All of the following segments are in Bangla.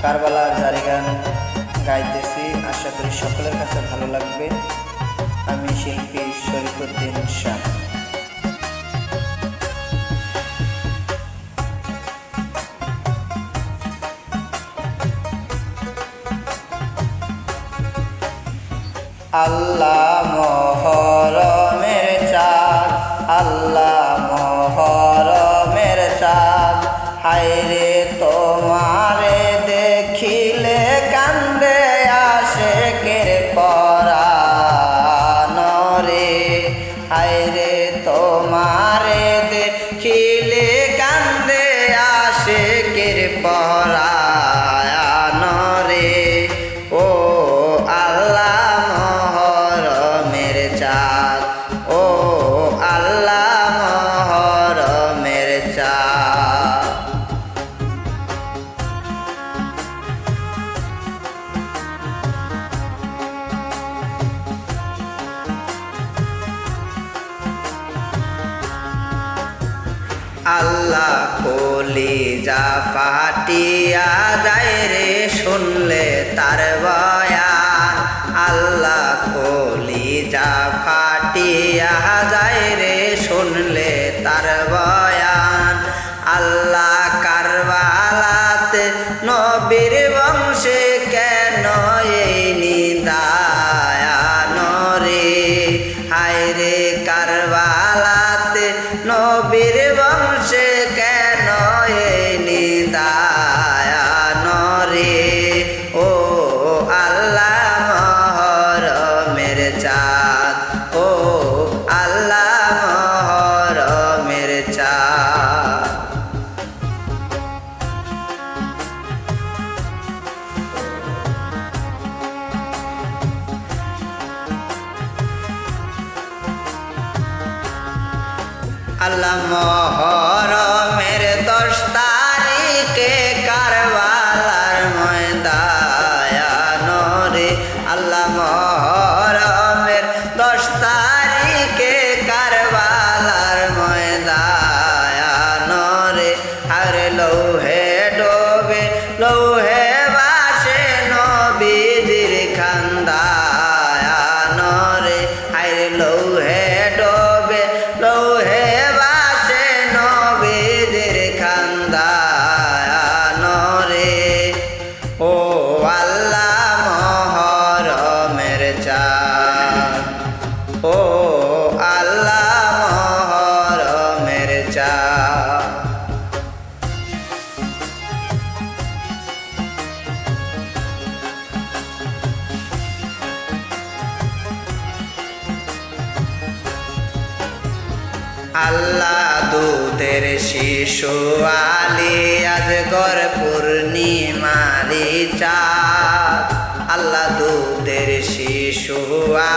কারবালার জারি গান গাইতেছি। আশা করি সকলের কাছে ভালো লাগবে। আমি শিল্পী শরীফুদ্দিন শাহ। আল্লাহ মহরমের চাঁদ, আল্লাহ মহরমের চাঁদ, হায়রে তোমারে দেখিলে কান্দে আশেকের পরাণ রে। হায়রে তোমারে দেখিলে কান্দে আশেকের পরাণ রে। ও আল্লাহ মহরমের চাঁদ, ও আল্লাহ মহরমের চাঁদ। আল্লাহ কলিজা ফাটিয়া যায় রে শুনলে তার বয়ান। আল্লাহ কলিজা ফাটিয়া যায় রে শুনলে তার বয়ান। আল্লাহ কারবালাতে নবীর বংশে কেন এই নিদায়ান রে। হায়রে কারবালাতে নবীর বংশে কেন এই নিদায়ান রে। ও আল্লাহ মহরমের চাঁদ, ও আল্লাহ মহরমের চাঁদ। আল্লাহ মহরমের 10 তারিখে কারবালার ময়দান রে। আল্লাহ মহরমের 10 তারিখে কারবালার ময়দান রে। আর লৌহে ডোবে লৌহে বাসে নবীজির খান্দায়ান রে। আর লৌহে ডোবে লৌহে বাসে নবীজির খান্দায়ান রে। ও আল্লাহ মহরমের চাঁদ, ও আল্লাহ মহরমের চাঁদ। আল্লাহ দুধের শিশু আলী আজগর পূর্ণিমারি চাঁদ। আল্লাহ দুধের শিশু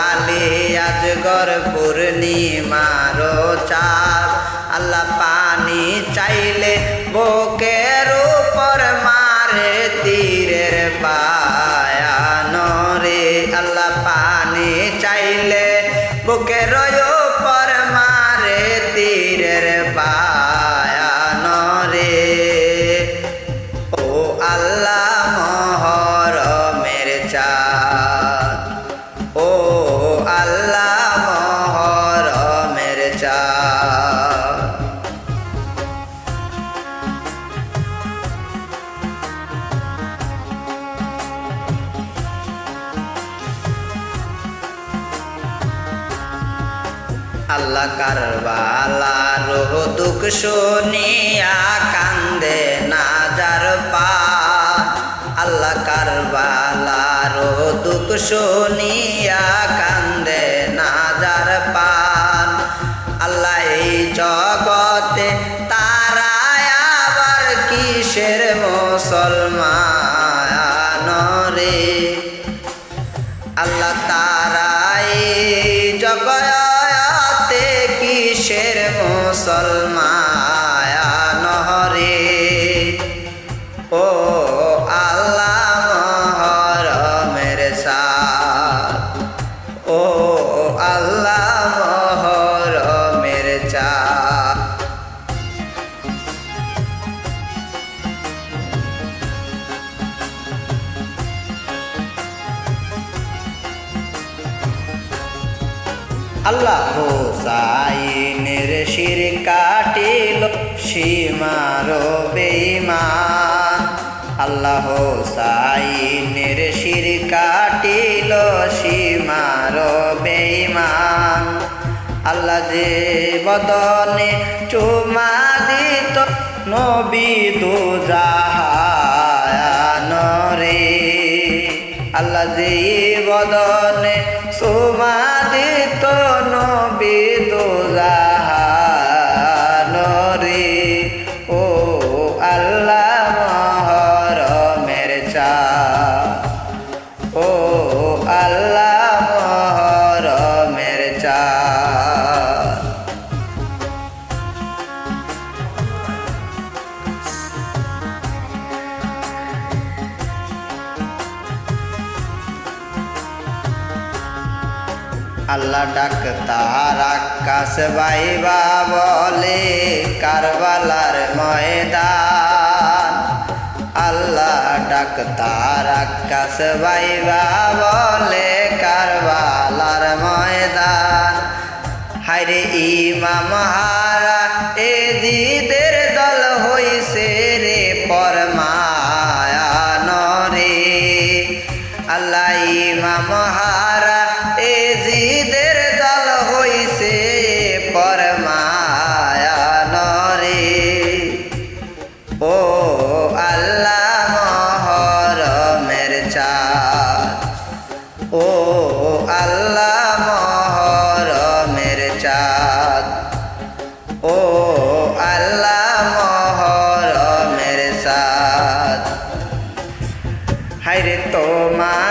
আলী আজগর পূর্ণিমার চাঁদ। আল্লাহ পানি চাইলে বুকের উপর মারে তীরের বায়ান রে। আল্লাহ পানি চাইলে বুকের উপর মারে তীরের বায়ান রে। ও আল্লাহ মহরমের চাঁদ, ও আল্লাহ মহরমের চাঁদ। আল্লাহ কারবালার দুঃখ শুনিয়া কান্দে নাজার পান। আল্লাহ কারবালার দুঃখ শুনিয়া কান্দে নাজার পান। আল্লাহ এই জগতে তারা আবার কিসের মুসলমান রে। আল্লাহ তারা এই জগতে কিসের মুসলমান রে। ও আল্লাহ মহরমের চাঁদ, ও আল্লাহ মহরমের চাঁদ। আল্লাহ হোসাইনের শির কাটিল সীমার বেঈমান। আল্লাহ হোসাইনের শির কাটিল সীমার বেঈমান। আল্লাহ যে বদনে চুমা দিত নবী দুজাহান রে। আল্লাহ যে বদনে চুমা দিত নবী দুজাহান রে। ও আল্লাহ মহরমের চাঁদ, ও আল্লাহ মহরমের চাঁদ। আল্লাহ ডাক্তার আকাশ বাইবা বলে কারবালার ময়দান। আল্লাহ ডাক্তার আকাশ বাইবা বলে কারবালার ময়দান। হায়রে ইমাম হারা এজিদের দল হইছে রে পরমায়ান রে। আল্লাহ ইমাম হারা এজিদের দল হইছে পরমায়ান রে। ও আল্লাহ মহরমের চাঁদ, ও আল্লাহ মহরমের চাঁদ, ও আল্লাহ মহরমের চাঁদ। হায়রে তোমার